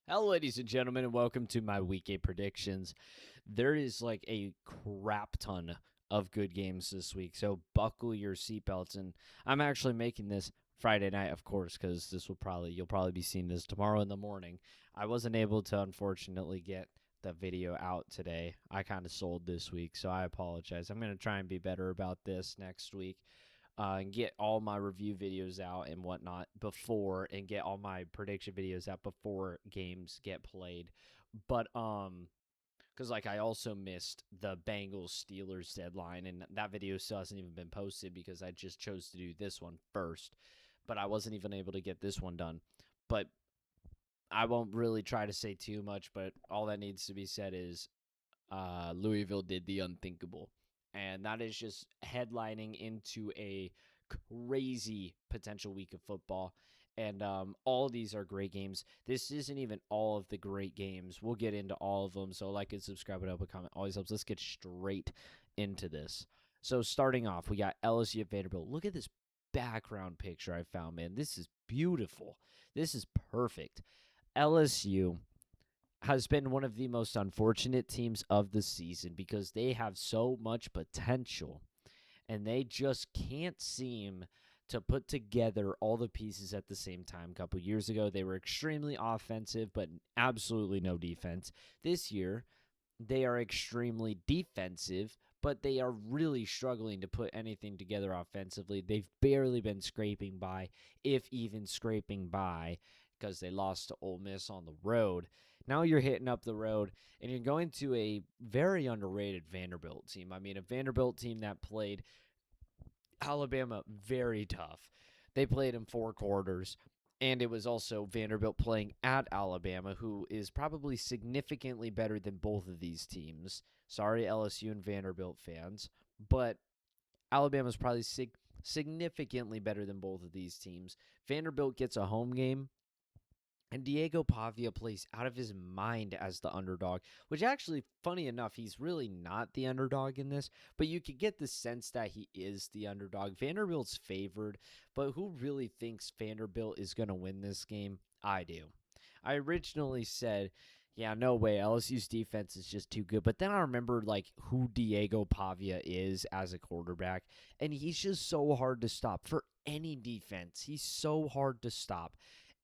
Hello, ladies and gentlemen, and welcome to my Week 8 predictions. There is like a crap ton of good games this week, so buckle your seatbelts. And I'm actually making this Friday night, of course, because you'll probably be seeing this tomorrow in the morning. I wasn't able to, unfortunately, get the video out today. I kind of sold this week, so I apologize. I'm going to try and be better about this next week and get all my review videos out and whatnot before, and get all my prediction videos out before games get played. But because like I also missed the Bengals Steelers deadline, and that video still hasn't even been posted because I just chose to do this one first. But I wasn't even able to get this one done. But I won't really try to say too much. But all that needs to be said is Louisville did the unthinkable. And that is just headlining into a crazy potential week of football. And all of these are great games. This isn't even all of the great games. We'll get into all of them. So, like and subscribe, and open comment always helps. Let's get straight into this. So, starting off, we got LSU at Vanderbilt. Look at this background picture I found, man. This is beautiful. This is perfect. LSU has been one of the most unfortunate teams of the season because they have so much potential and they just can't seem to put together all the pieces at the same time. A couple years ago, they were extremely offensive, but absolutely no defense. This year, they are extremely defensive, but they are really struggling to put anything together offensively. They've barely been scraping by, if even scraping by, because they lost to Ole Miss on the road. Now you're hitting up the road and you're going to a very underrated Vanderbilt team. I mean, a Vanderbilt team that played Alabama very tough. They played in 4 quarters, and it was also Vanderbilt playing at Alabama, who is probably significantly better than both of these teams. Sorry, LSU and Vanderbilt fans, but Alabama's probably significantly better than both of these teams. Vanderbilt gets a home game, and Diego Pavia plays out of his mind as the underdog, which actually, funny enough, he's really not the underdog in this, but you could get the sense that he is the underdog. Vanderbilt's favored, but who really thinks Vanderbilt is going to win this game? I do. I originally said, yeah, no way. LSU's defense is just too good. But then I remember like who Diego Pavia is as a quarterback, and he's just so hard to stop for any defense. He's so hard to stop,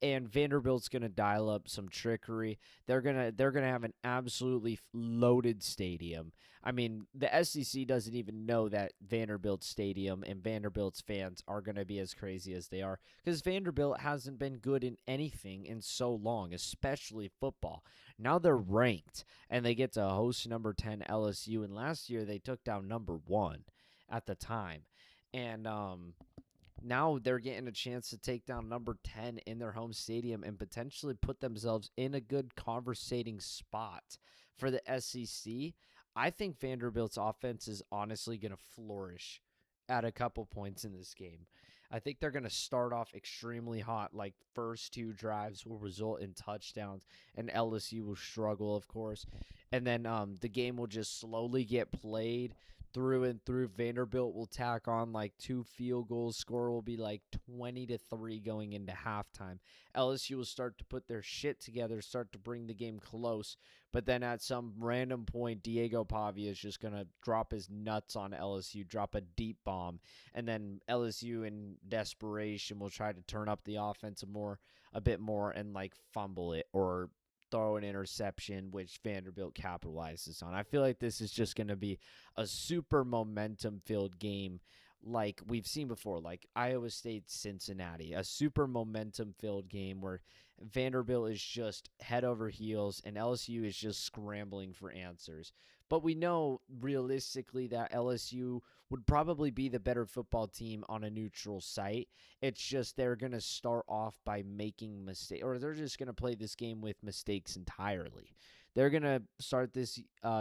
and Vanderbilt's going to dial up some trickery. They're going to have an absolutely loaded stadium. I mean, the SEC doesn't even know that Vanderbilt Stadium and Vanderbilt's fans are going to be as crazy as they are because Vanderbilt hasn't been good in anything in so long, especially football. Now they're ranked and they get to host number 10 LSU, and last year they took down number 1 at the time. And now they're getting a chance to take down number 10 in their home stadium and potentially put themselves in a good conversating spot for the SEC. I think Vanderbilt's offense is honestly going to flourish at a couple points in this game. I think they're going to start off extremely hot, like first 2 drives will result in touchdowns, and LSU will struggle, of course. And then the game will just slowly get played through and through. Vanderbilt will tack on like 2 field goals. Score will be like 20-3 going into halftime. LSU will start to put their shit together, start to bring the game close. But then at some random point, Diego Pavia is just going to drop his nuts on LSU, drop a deep bomb. And then LSU in desperation will try to turn up the offense a bit more and like fumble it or throw an interception, which Vanderbilt capitalizes on. I feel like this is just going to be a super momentum filled game like we've seen before, like Iowa State Cincinnati, a super momentum filled game where Vanderbilt is just head over heels and LSU is just scrambling for answers. But we know realistically that LSU would probably be the better football team on a neutral site. It's just they're going to start off by making mistakes, or they're just going to play this game with mistakes entirely. They're going to start this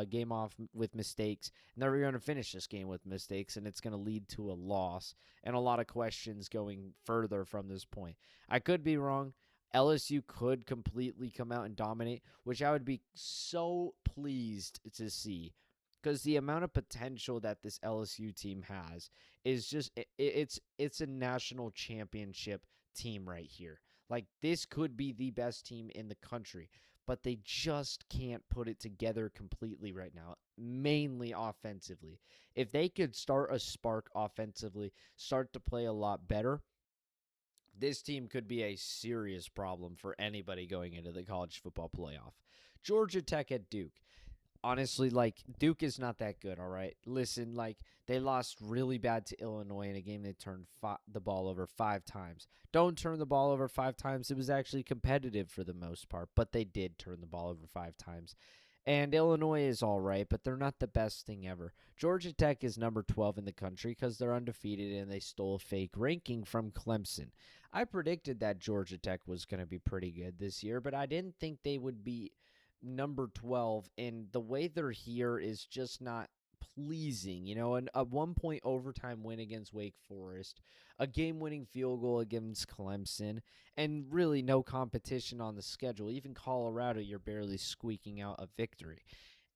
game off with mistakes, and they're going to finish this game with mistakes, and it's going to lead to a loss and a lot of questions going further from this point. I could be wrong. LSU could completely come out and dominate, which I would be so pleased to see because the amount of potential that this LSU team has is just it's a national championship team right here. Like, this could be the best team in the country, but they just can't put it together completely right now, mainly offensively. If they could start a spark offensively, start to play a lot better, this team could be a serious problem for anybody going into the college football playoff. Georgia Tech at Duke. Honestly, like, Duke is not that good, all right? Listen, like, they lost really bad to Illinois in a game they turned the ball over 5 times. Don't turn the ball over 5 times. It was actually competitive for the most part, but they did turn the ball over 5 times. And Illinois is all right, but they're not the best thing ever. Georgia Tech is number 12 in the country because they're undefeated and they stole a fake ranking from Clemson. I predicted that Georgia Tech was going to be pretty good this year, but I didn't think they would be number 12, and the way they're here is just not pleasing. A 1-point overtime win against Wake Forest, a game-winning field goal against Clemson, and really no competition on the schedule. Even Colorado, you're barely squeaking out a victory.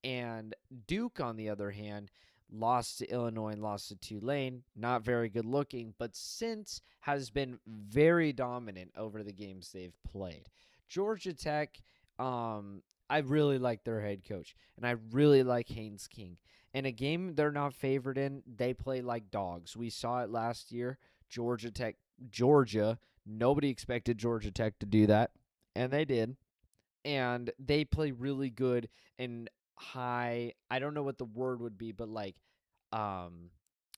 And Duke, on the other hand, lost to Illinois and lost to Tulane. Not very good looking, but since has been very dominant over the games they've played. Georgia Tech, I really like their head coach, and I really like Haynes King. In a game they're not favored in, they play like dogs. We saw it last year. Georgia. Nobody expected Georgia Tech to do that, and they did. And they play really good in high, I don't know what the word would be, but like um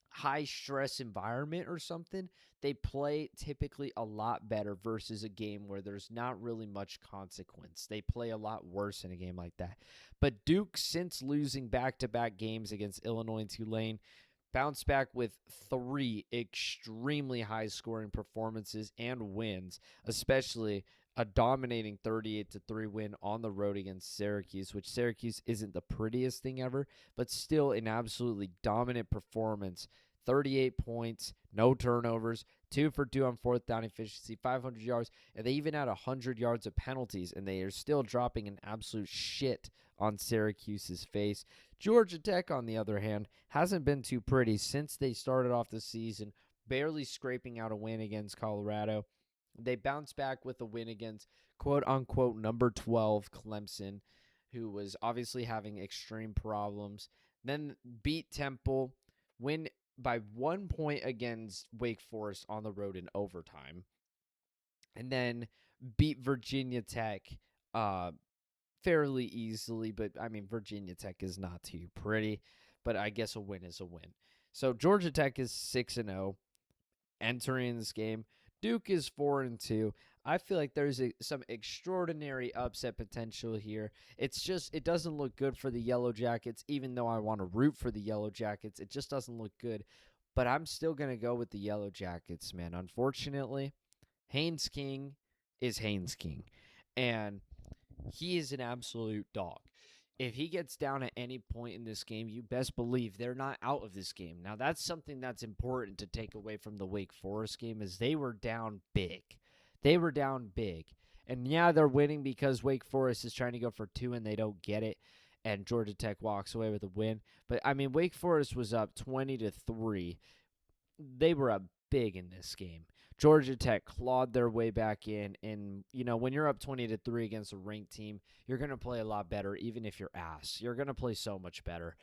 high stress environment or something. They play typically a lot better versus a game where there's not really much consequence. They play a lot worse in a game like that. But Duke, since losing back-to-back games against Illinois and Tulane, bounced back with 3 extremely high-scoring performances and wins, especially a dominating 38-3 win on the road against Syracuse, which Syracuse isn't the prettiest thing ever, but still an absolutely dominant performance. 38 points, no turnovers, 2 for 2 on fourth down efficiency, 500 yards, and they even had 100 yards of penalties, and they are still dropping an absolute shit on Syracuse's face. Georgia Tech, on the other hand, hasn't been too pretty since they started off the season, barely scraping out a win against Colorado. They bounced back with a win against quote-unquote number 12 Clemson, who was obviously having extreme problems. Then beat Temple, win by 1 point against Wake Forest on the road in overtime, and then beat Virginia Tech fairly easily. But, I mean, Virginia Tech is not too pretty, but I guess a win is a win. So Georgia Tech is 6-0 entering this game. Duke is 4-2. I feel like there's some extraordinary upset potential here. It's just, it doesn't look good for the Yellow Jackets, even though I want to root for the Yellow Jackets. It just doesn't look good. But I'm still going to go with the Yellow Jackets, man. Unfortunately, Haynes King is Haynes King. And he is an absolute dog. If he gets down at any point in this game, you best believe they're not out of this game. Now, that's something that's important to take away from the Wake Forest game is they were down big. They were down big. And yeah, they're winning because Wake Forest is trying to go for 2 and they don't get it. And Georgia Tech walks away with a win. But, I mean, Wake Forest was up 20-3. They were up big in this game. Georgia Tech clawed their way back in, and when you're up 20-3 against a ranked team, you're going to play a lot better even if you're ass. You're going to play so much better.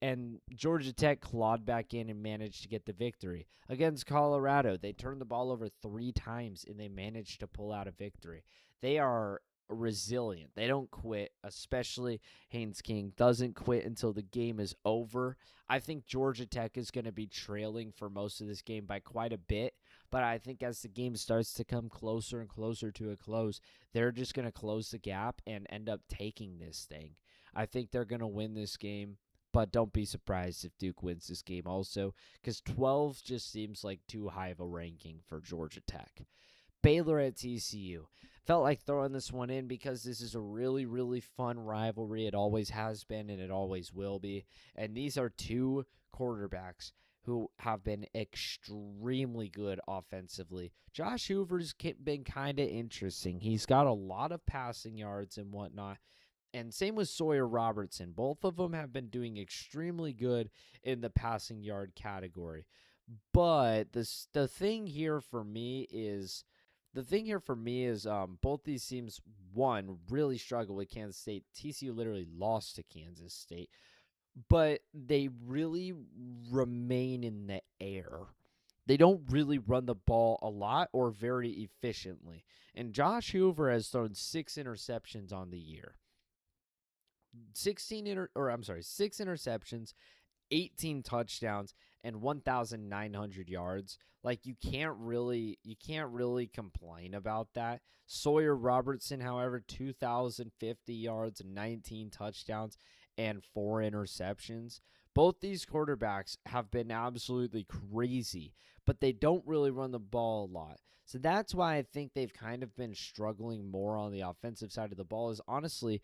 And Georgia Tech clawed back in and managed to get the victory. Against Colorado, they turned the ball over 3 times and they managed to pull out a victory. They are resilient. They don't quit, especially Haynes King doesn't quit until the game is over. I think Georgia Tech is going to be trailing for most of this game by quite a bit, but I think as the game starts to come closer and closer to a close, they're just going to close the gap and end up taking this thing. I think they're going to win this game, but don't be surprised if Duke wins this game also, because 12 just seems like too high of a ranking for Georgia Tech. Baylor at TCU. Felt like throwing this one in because this is a really, really fun rivalry. It always has been and it always will be. And these are 2 quarterbacks who have been extremely good offensively. Josh Hoover's been kind of interesting. He's got a lot of passing yards and whatnot. And same with Sawyer Robertson. Both of them have been doing extremely good in the passing yard category. But the thing here for me is The thing here for me is both these teams, one, really struggle with Kansas State. TCU literally lost to Kansas State, but they really remain in the air. They don't really run the ball a lot or very efficiently. And Josh Hoover has thrown 6 interceptions on the year. 6 interceptions, 18 touchdowns, and 1,900 yards. Like you can't really complain about that. Sawyer Robertson, however, 2,050 yards, 19 touchdowns, and 4 interceptions. Both these quarterbacks have been absolutely crazy, but they don't really run the ball a lot. So that's why I think they've kind of been struggling more on the offensive side of the ball. Is honestly,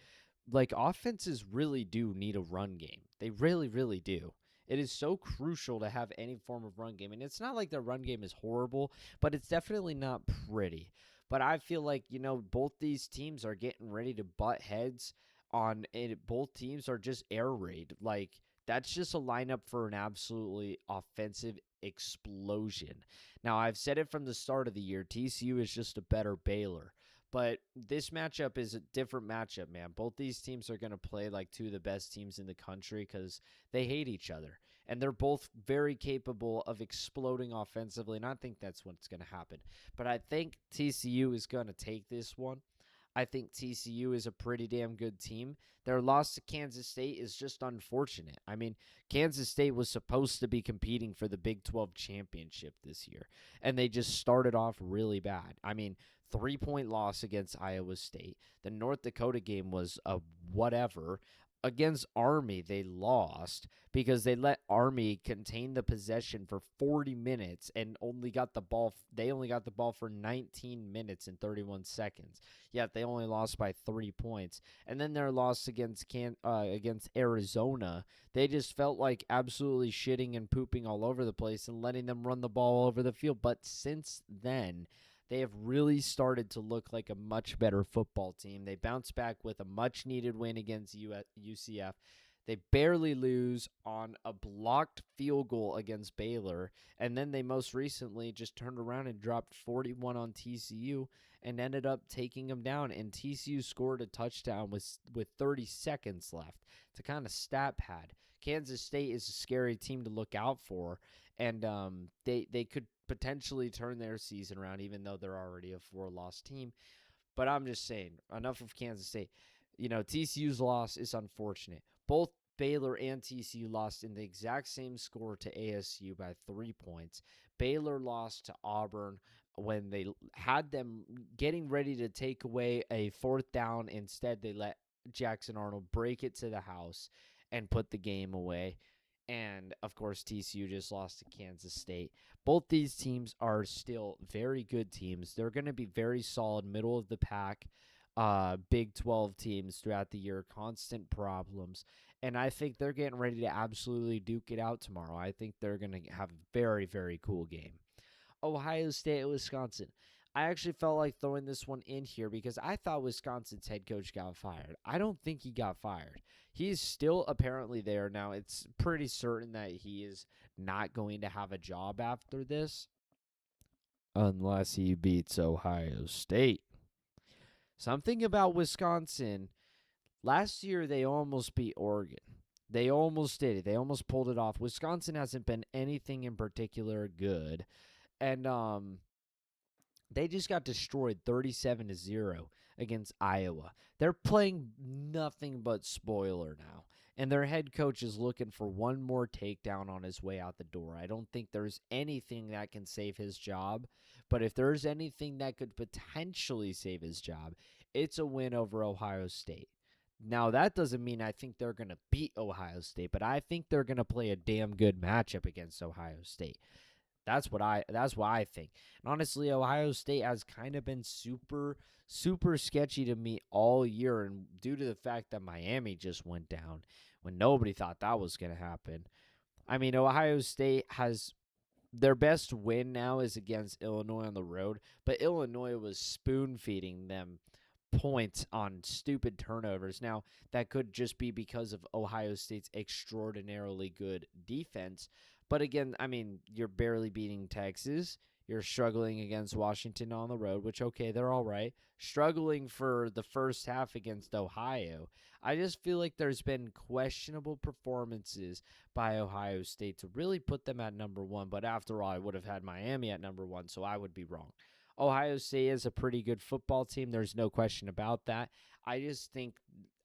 like, offenses really do need a run game. They really, really do. It is so crucial to have any form of run game. And it's not like their run game is horrible, but it's definitely not pretty. But I feel like, both these teams are getting ready to butt heads on it. Both teams are just air raid. Like, that's just a lineup for an absolutely offensive explosion. Now, I've said it from the start of the year, TCU is just a better Baylor. But this matchup is a different matchup, man. Both these teams are going to play like two of the best teams in the country because they hate each other. And they're both very capable of exploding offensively, and I think that's what's going to happen. But I think TCU is going to take this one. I think TCU is a pretty damn good team. Their loss to Kansas State is just unfortunate. I mean, Kansas State was supposed to be competing for the Big 12 championship this year, and they just started off really bad. I mean, 3-point loss against Iowa State. The North Dakota game was a whatever. Against Army, they lost because they let Army contain the possession for 40 minutes and only got the ball. They only got the ball for 19 minutes and 31 seconds. Yet they only lost by 3 points. And then their loss against Arizona, they just felt like absolutely shitting and pooping all over the place and letting them run the ball all over the field. But since then, they have really started to look like a much better football team. They bounced back with a much-needed win against UCF. They barely lose on a blocked field goal against Baylor. And then they most recently just turned around and dropped 41 on TCU and ended up taking them down. And TCU scored a touchdown with 30 seconds left to kind of stat pad. Kansas State is a scary team to look out for. And they could potentially turn their season around, even though they're already a 4-loss team. But I'm just saying, enough of Kansas State. TCU's loss is unfortunate. Both Baylor and TCU lost in the exact same score to ASU by 3 points. Baylor lost to Auburn when they had them getting ready to take away a 4th down. Instead, they let Jackson Arnold break it to the house and put the game away. And, of course, TCU just lost to Kansas State. Both these teams are still very good teams. They're going to be very solid, middle of the pack, Big 12 teams throughout the year, constant problems. And I think they're getting ready to absolutely duke it out tomorrow. I think they're going to have a very, very cool game. Ohio State at Wisconsin. I actually felt like throwing this one in here because I thought Wisconsin's head coach got fired. I don't think he got fired. He's still apparently there. Now, it's pretty certain that he is not going to have a job after this unless he beats Ohio State. Something about Wisconsin, last year they almost beat Oregon. They almost did it. They almost pulled it off. Wisconsin hasn't been anything in particular good. And they just got destroyed 37-0 against Iowa. They're playing nothing but spoiler now. And their head coach is looking for one more takedown on his way out the door. I don't think there's anything that can save his job. But if there's anything that could potentially save his job, it's a win over Ohio State. Now, that doesn't mean I think they're going to beat Ohio State, but I think they're going to play a damn good matchup against Ohio State. That's what I think. And honestly, Ohio State has kind of been super, super sketchy to me all year. And due to the fact that Miami just went down when nobody thought that was going to happen. I mean, Ohio State has their best win now is against Illinois on the road. But Illinois was spoon-feeding them points on stupid turnovers. Now, that could just be because of Ohio State's extraordinarily good defense. But again, I mean, you're barely beating Texas. You're struggling against Washington on the road, which, okay, they're all right. Struggling for the first half against Ohio. I just feel like there's been questionable performances by Ohio State to really put them at number one. But after all, I would have had Miami at number one, so I would be wrong. Ohio State is a pretty good football team. There's no question about that. I just think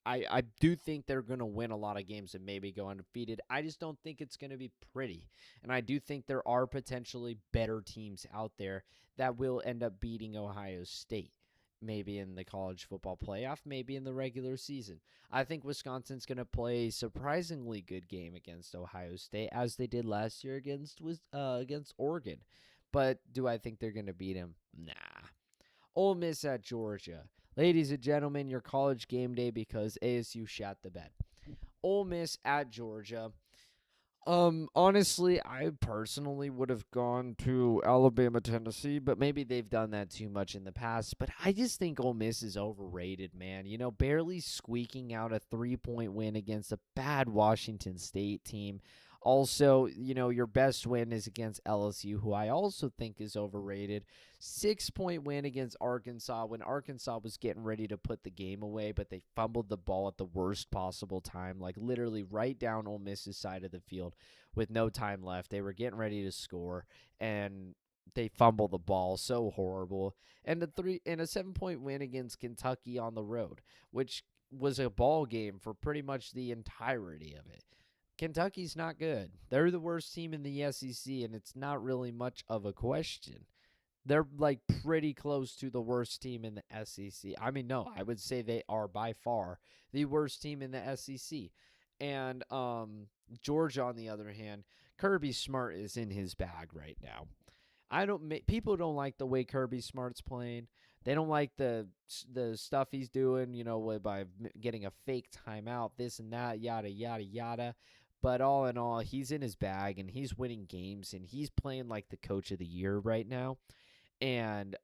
I do think they're going to win a lot of games and maybe go undefeated. I just don't think it's going to be pretty. And I do think there are potentially better teams out there that will end up beating Ohio State. Maybe in the college football playoff, maybe in the regular season. I think Wisconsin's going to play a surprisingly good game against Ohio State, as they did last year against Oregon. But do I think they're going to beat him? Nah. Ole Miss at Georgia. Ladies and gentlemen, your college game day because ASU shat the bed. Ole Miss at Georgia. Honestly, I personally would have gone to Alabama, Tennessee, but maybe they've done that too much in the past. But I just think Ole Miss is overrated, man. You know, barely squeaking out a 3-point win against a bad Washington State team. Also, you know, your best win is against LSU, who I also think is overrated. 6-point win against Arkansas when Arkansas was getting ready to put the game away, but they fumbled the ball at the worst possible time, like literally right down Ole Miss's side of the field with no time left. They were getting ready to score, and they fumbled the ball. So horrible. And a 7-point win against Kentucky on the road, which was a ball game for pretty much the entirety of it. Kentucky's not good. They're the worst team in the SEC, and it's not really much of a question. They're like pretty close to the worst team in the SEC. I mean, no, I would say they are by far the worst team in the SEC. And Georgia, on the other hand, Kirby Smart is in his bag right now. People don't like the way Kirby Smart's playing. They don't like the stuff he's doing, you know, by getting a fake timeout, this and that, yada, yada, yada. But all in all, he's in his bag, and he's winning games, and he's playing like the coach of the year right now. And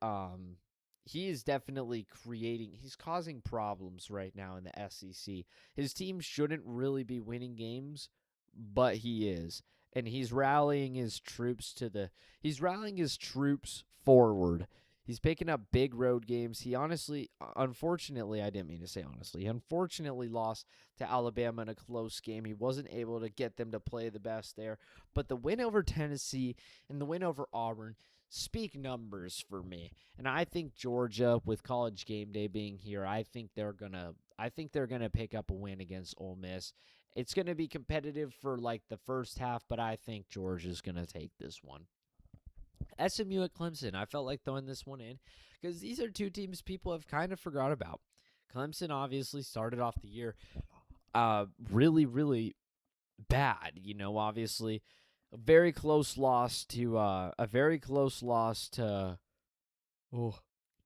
he is definitely he's causing problems right now in the SEC. His team shouldn't really be winning games, but he is. And he's rallying his troops forward. He's picking up big road games. He unfortunately, I didn't mean to say honestly, he unfortunately lost to Alabama in a close game. He wasn't able to get them to play the best there. But the win over Tennessee and the win over Auburn speak numbers for me. And I think Georgia, with College Game Day being here, I think they're gonna pick up a win against Ole Miss. It's gonna be competitive for like the first half, but I think Georgia's gonna take this one. SMU at Clemson. I felt like throwing this one in because these are two teams people have kind of forgot about. Clemson obviously started off the year really, really bad. You know, obviously a very close loss to oh,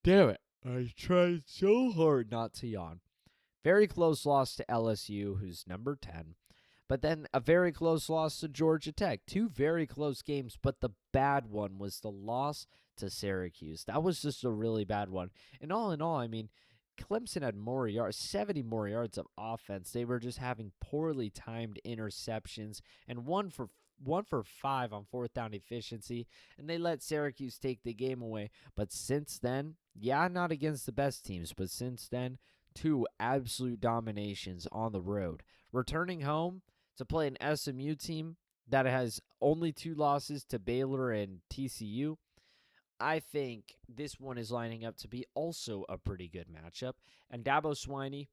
damn it. I tried so hard not to yawn. Very close loss to LSU, who's number 10. But then a very close loss to Georgia Tech. Two very close games, but the bad one was the loss to Syracuse. That was just a really bad one. And all in all, I mean, Clemson had more yards, 70 more yards of offense. They were just having poorly timed interceptions and one for 5 on fourth down efficiency, and they let Syracuse take the game away. But since then, yeah, not against the best teams, but since then, two absolute dominations on the road. Returning home to play an SMU team that has only 2 losses to Baylor and TCU, I think this one is lining up to be also a pretty good matchup. And Dabo Sweeney,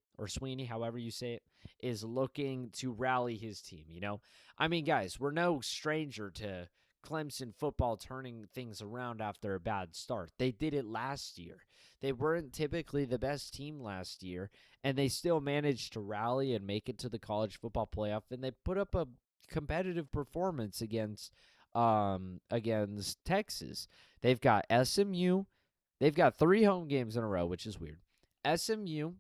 however you say it, is looking to rally his team, you know? I mean, guys, we're no stranger to Clemson football turning things around after a bad start. They did it last year. They weren't typically the best team last year, and they still managed to rally and make it to the college football playoff, and they put up a competitive performance against Texas. They've got SMU. They've got 3 home games in a row, which is weird. SMU,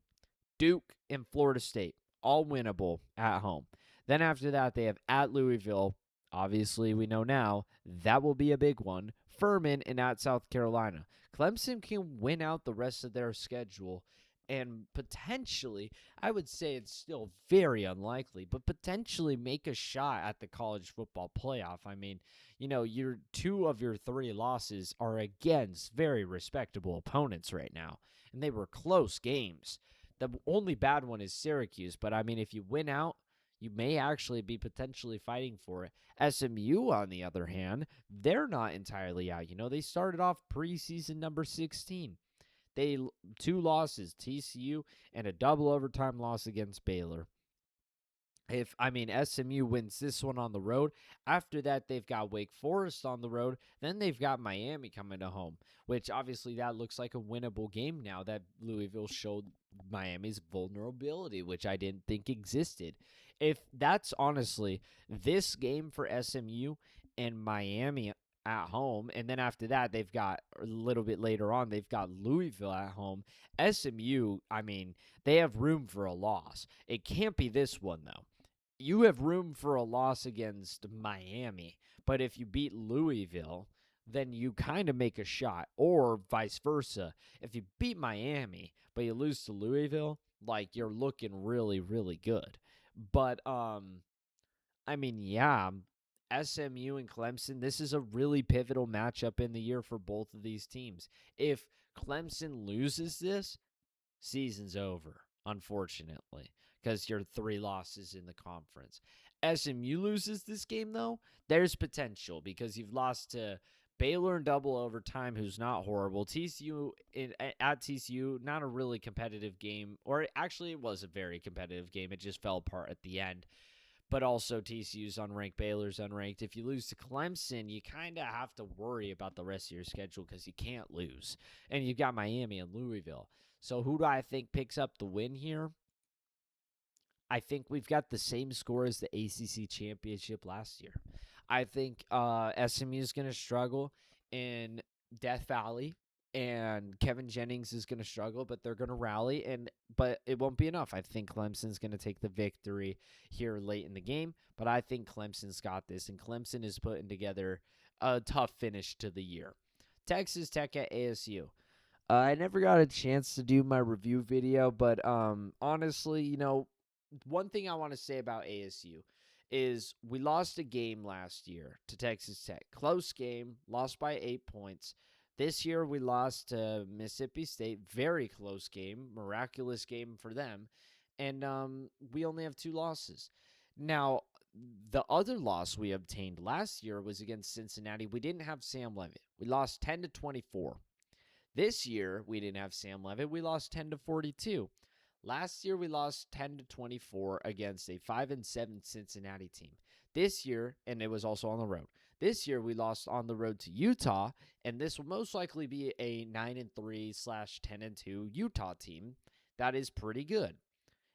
Duke, and Florida State, all winnable at home. Then after that, they have at Louisville. Obviously, we know now that will be a big one. Furman and at South Carolina. Clemson can win out the rest of their schedule and potentially, I would say it's still very unlikely, but potentially make a shot at the college football playoff. I mean, your 2 of your 3 losses are against very respectable opponents right now, and they were close games. The only bad one is Syracuse, but I mean, if you win out, you may actually be potentially fighting for it. SMU, on the other hand, they're not entirely out. They started off preseason number 16. They 2 losses, TCU and a double overtime loss against Baylor. SMU wins this one on the road. After that, they've got Wake Forest on the road. Then they've got Miami coming to home, which obviously that looks like a winnable game now that Louisville showed Miami's vulnerability, which I didn't think existed. If that's honestly this game for SMU and Miami at home, and then after that, they've got a little bit later on, they've got Louisville at home. SMU, they have room for a loss. It can't be this one, though. You have room for a loss against Miami, but if you beat Louisville, then you kind of make a shot, or vice versa. If you beat Miami, but you lose to Louisville, you're looking really, really good. But, yeah, SMU and Clemson, this is a really pivotal matchup in the year for both of these teams. If Clemson loses this, season's over, unfortunately, because you're 3 losses in the conference. SMU loses this game, though, there's potential because you've lost to Baylor in double overtime, who's not horrible. TCU at TCU, not a really competitive game, or actually it was a very competitive game. It just fell apart at the end. But also TCU's unranked, Baylor's unranked. If you lose to Clemson, you kind of have to worry about the rest of your schedule because you can't lose. And you've got Miami and Louisville. So who do I think picks up the win here? I think we've got the same score as the ACC championship last year. I think SMU is going to struggle in Death Valley, and Kevin Jennings is going to struggle, but they're going to rally, but it won't be enough. I think Clemson's going to take the victory here late in the game, but I think Clemson's got this, and Clemson is putting together a tough finish to the year. Texas Tech at ASU. I never got a chance to do my review video, but honestly, one thing I want to say about ASU is we lost a game last year to Texas Tech. Close game, lost by 8 points. This year we lost to Mississippi State. Very close game, miraculous game for them. And we only have 2 losses. Now, the other loss we obtained last year was against Cincinnati. We didn't have Sam Levitt. We lost 10-24. This year, we didn't have Sam Levitt. We lost 10-42. Last year, we lost 10-24 against a 5-7 Cincinnati team. This year, and it was also on the road. This year, we lost on the road to Utah, and this will most likely be a 9-3/10-2 Utah team that is pretty good.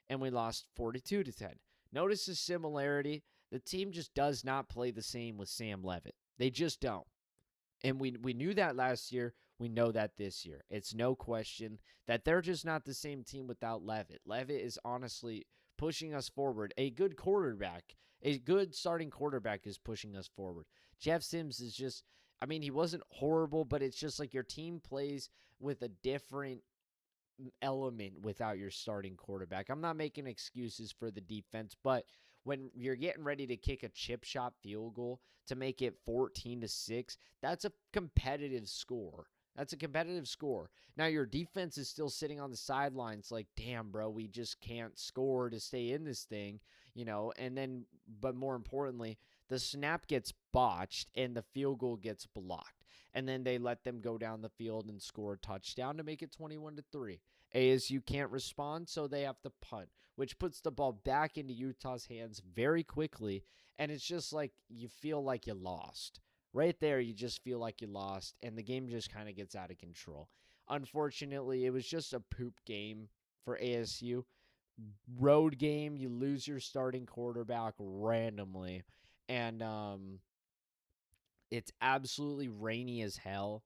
And we lost 42-10. Notice the similarity. The team just does not play the same with Sam Levitt. They just don't. And we knew that last year. We know that this year. It's no question that they're just not the same team without Levitt. Levitt is honestly pushing us forward. A good quarterback, a good starting quarterback is pushing us forward. Jeff Sims is just, he wasn't horrible, but it's just like your team plays with a different element without your starting quarterback. I'm not making excuses for the defense, but when you're getting ready to kick a chip shot field goal to make it 14-6, that's a competitive score. That's a competitive score. Now, your defense is still sitting on the sidelines like, damn, bro, we just can't score to stay in this thing, and then, but more importantly, the snap gets botched and the field goal gets blocked. And then they let them go down the field and score a touchdown to make it 21-3. ASU can't respond, so they have to punt, which puts the ball back into Utah's hands very quickly, and it's just like you feel like you lost. Right there, you just feel like you lost, and the game just kind of gets out of control. Unfortunately, it was just a poop game for ASU. Road game, you lose your starting quarterback randomly, and it's absolutely rainy as hell.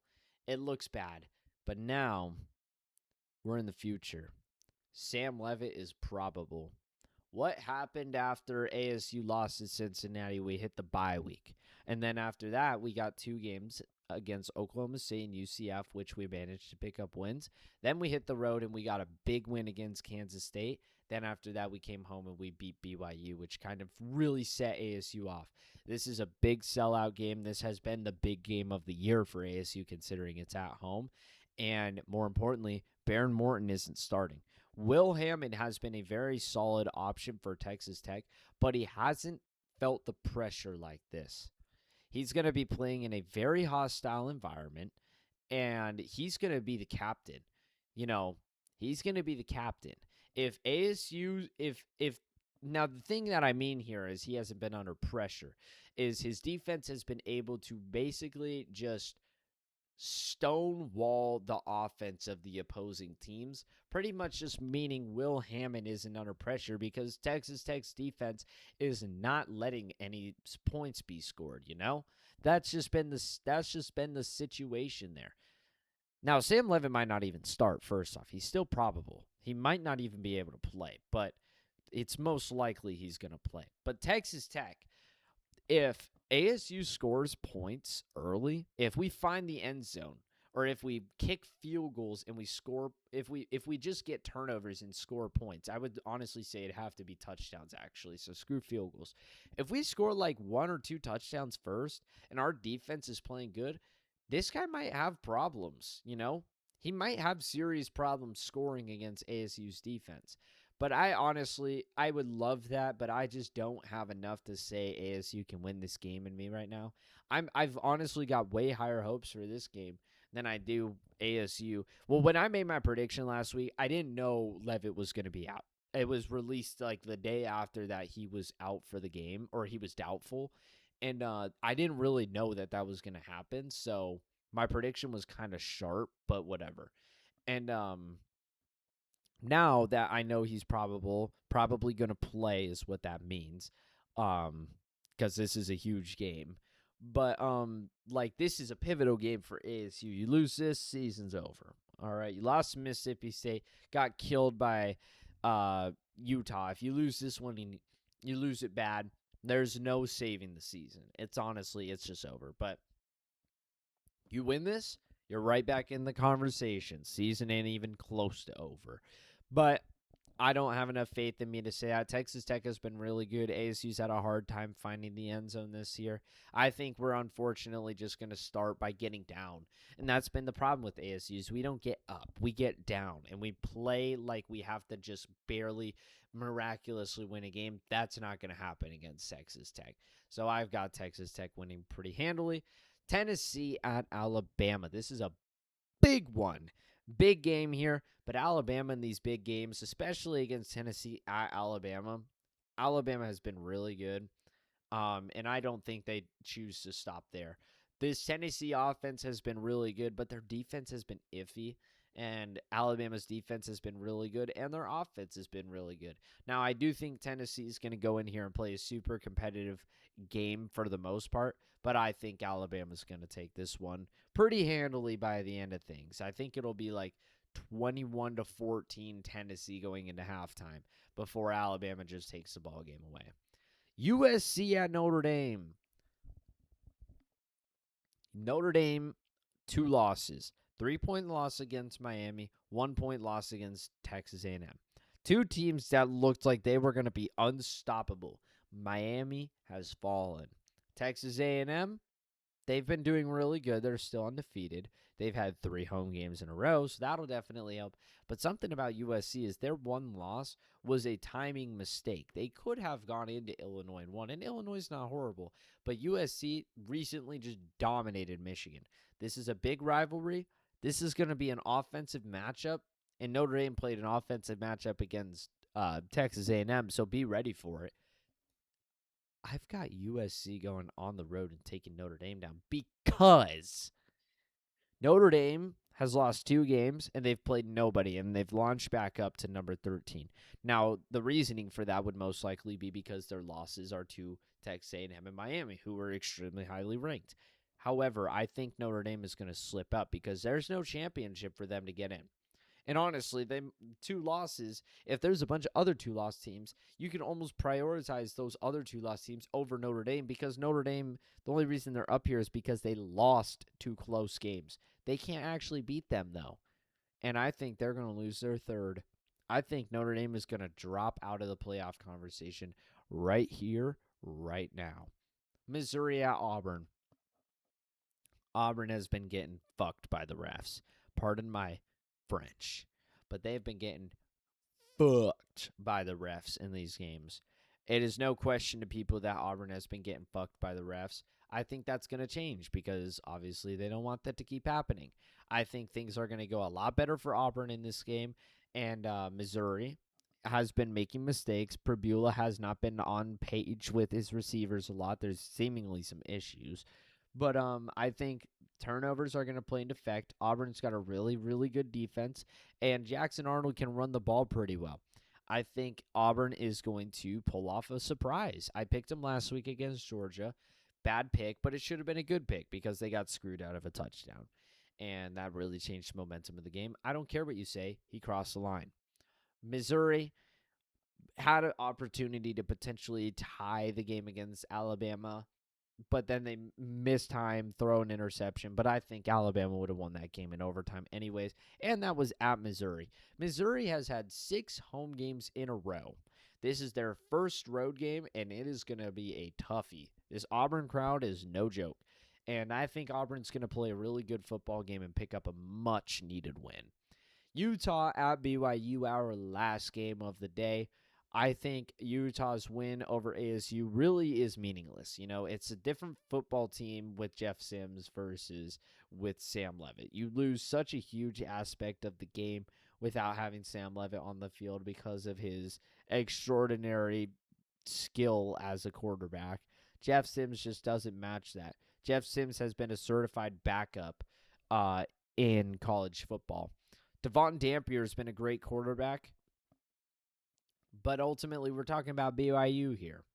It looks bad, but now we're in the future. Sam Levitt is probable. What happened after ASU lost to Cincinnati? We hit the bye week. And then after that, we got 2 games. against Oklahoma State and UCF, which we managed to pick up wins. Then we hit the road and we got a big win against Kansas State. Then after that, we came home and we beat BYU, which kind of really set ASU off. This is a big sellout game. This has been the big game of the year for ASU, considering it's at home. And more importantly, Behren Morton isn't starting. Will Hammond has been a very solid option for Texas Tech, but he hasn't felt the pressure like this. He's going to be playing in a very hostile environment, and he's going to be the captain. He's going to be the captain. If ASU, if now the thing that I mean here is he hasn't been under pressure, is his defense has been able to basically just stonewall the offense of the opposing teams, pretty much just meaning Will Hammond isn't under pressure because Texas Tech's defense is not letting any points be scored, That's just been the situation there. Now, Sam Levitt might not even start, first off. He's still probable. He might not even be able to play, but it's most likely he's going to play. But Texas Tech, if ASU scores points early, if we find the end zone, or if we kick field goals and we score, if we just get turnovers and score points, I would honestly say it'd have to be touchdowns, actually, so screw field goals. If we score like 1 or 2 touchdowns first and our defense is playing good, this guy might have problems, He might have serious problems scoring against ASU's defense. But I would love that, but I just don't have enough to say ASU can win this game in me right now. I've honestly got way higher hopes for this game than I do ASU. Well, when I made my prediction last week, I didn't know Levitt was going to be out. It was released like the day after that he was out for the game, or he was doubtful. And I didn't really know that was going to happen, so my prediction was kind of sharp, but whatever. And now that I know he's probably going to play is what that means, because this is a huge game. But this is a pivotal game for ASU. You lose this, season's over. All right, you lost to Mississippi State, got killed by Utah. If you lose this one, you lose it bad. There's no saving the season. It's just over. But you win this, you're right back in the conversation. Season ain't even close to over. But I don't have enough faith in me to say that. Texas Tech has been really good. ASU's had a hard time finding the end zone this year. I think we're unfortunately just going to start by getting down. And that's been the problem with ASU's. We don't get up. We get down. And we play like we have to just barely miraculously win a game. That's not going to happen against Texas Tech. So I've got Texas Tech winning pretty handily. Tennessee at Alabama. This is a big one. Big game here, but Alabama in these big games, especially against Tennessee at Alabama has been really good, and I don't think they choose to stop there. This Tennessee offense has been really good, but their defense has been iffy, and Alabama's defense has been really good, and their offense has been really good. Now, I do think Tennessee is going to go in here and play a super competitive game for the most part, but I think Alabama's going to take this one pretty handily by the end of things. I think it'll be like 21-14 Tennessee going into halftime before Alabama just takes the ball game away. USC at Notre Dame. Notre Dame, 2 losses. 3-point loss against Miami, 1-point loss against Texas A&M. 2 teams that looked like they were going to be unstoppable. Miami has fallen. Texas A&M, they've been doing really good. They're still undefeated. They've had 3 home games in a row, so that'll definitely help. But something about USC is their one loss was a timing mistake. They could have gone into Illinois and won, and Illinois is not horrible. But USC recently just dominated Michigan. This is a big rivalry. This is going to be an offensive matchup, and Notre Dame played an offensive matchup against Texas A&M, so be ready for it. I've got USC going on the road and taking Notre Dame down because Notre Dame has lost 2 games, and they've played nobody, and they've launched back up to number 13. Now, the reasoning for that would most likely be because their losses are to Texas A&M and Miami, who are extremely highly ranked. However, I think Notre Dame is going to slip up because there's no championship for them to get in. And honestly, they two losses. If there's a bunch of other two-loss teams, you can almost prioritize those other two-loss teams over Notre Dame because Notre Dame, the only reason they're up here is because they lost two close games. They can't actually beat them though, and I think they're going to lose their third. I think Notre Dame is going to drop out of the playoff conversation right here, right now. Missouri at Auburn. Auburn has been getting fucked by the refs. Pardon my French, but they've been getting fucked by the refs in these games. It is no question to people that Auburn has been getting fucked by the refs. I think that's going to change because obviously they don't want that to keep happening. I think things are going to go a lot better for Auburn in this game, and Missouri has been making mistakes. Pribula has not been on page with his receivers a lot. There's seemingly some issues. But I think turnovers are going to play into effect. Auburn's got a really, really good defense, and Jackson Arnold can run the ball pretty well. I think Auburn is going to pull off a surprise. I picked them last week against Georgia. Bad pick, but it should have been a good pick because they got screwed out of a touchdown. And that really changed the momentum of the game. I don't care what you say. He crossed the line. Missouri had an opportunity to potentially tie the game against Alabama, but then they missed time, throw an interception. But I think Alabama would have won that game in overtime anyways, and that was at Missouri. Missouri has had 6 home games in a row. This is their first road game, and it is going to be a toughie. This Auburn crowd is no joke, and I think Auburn's going to play a really good football game and pick up a much-needed win. Utah at BYU, our last game of the day. I think Utah's win over ASU really is meaningless. You know, it's a different football team with Jeff Sims versus with Sam Leavitt. You lose such a huge aspect of the game without having Sam Leavitt on the field because of his extraordinary skill as a quarterback. Jeff Sims just doesn't match that. Jeff Sims has been a certified backup in college football. Devon Dampier has been a great quarterback. But ultimately, we're talking about BYU here.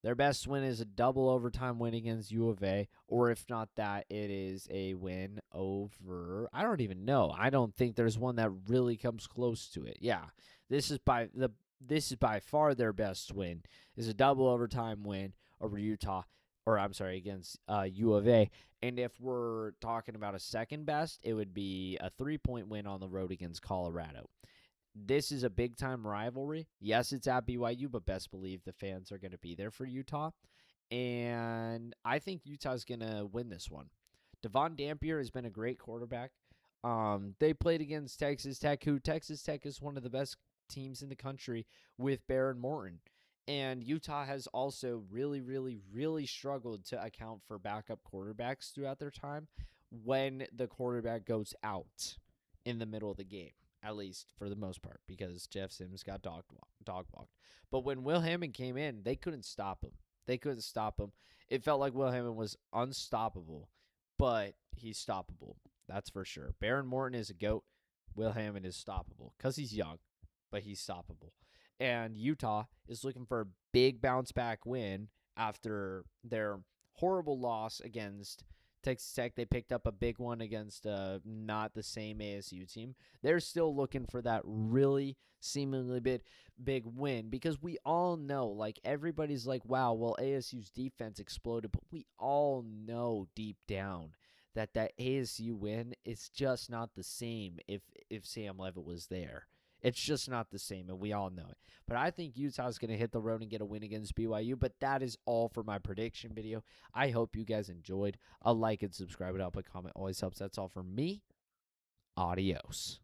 Their best win is a double overtime win against U of A, or if not that, it is a win over. I don't even know. I don't think there's one that really comes close to it. Yeah, this is by far their best win. Is a double overtime win over Utah, or I'm sorry, against U of A. And if we're talking about a second best, it would be a 3-point win on the road against Colorado. This is a big-time rivalry. Yes, it's at BYU, but best believe the fans are going to be there for Utah. And I think Utah's going to win this one. Devon Dampier has been a great quarterback. They played against Texas Tech, who Texas Tech is one of the best teams in the country with Behren Morton. And Utah has also really, really, really struggled to account for backup quarterbacks throughout their time when the quarterback goes out in the middle of the game. At least for the most part, because Jeff Sims got dog walked. But when Will Hammond came in, they couldn't stop him. It felt like Will Hammond was unstoppable, but he's stoppable. That's for sure. Behren Morton is a GOAT. Will Hammond is stoppable because he's young, but he's stoppable. And Utah is looking for a big bounce back win after their horrible loss against Texas Tech. They picked up a big one against not the same ASU team. They're still looking for that really seemingly big win because we all know, like, everybody's like, wow, well, ASU's defense exploded, but we all know deep down that ASU win is just not the same if Sam Leavitt was there. It's just not the same, and we all know it. But I think Utah's going to hit the road and get a win against BYU. But that is all for my prediction video. I hope you guys enjoyed. A like and subscribe, and help a comment always helps. That's all for me. Adios.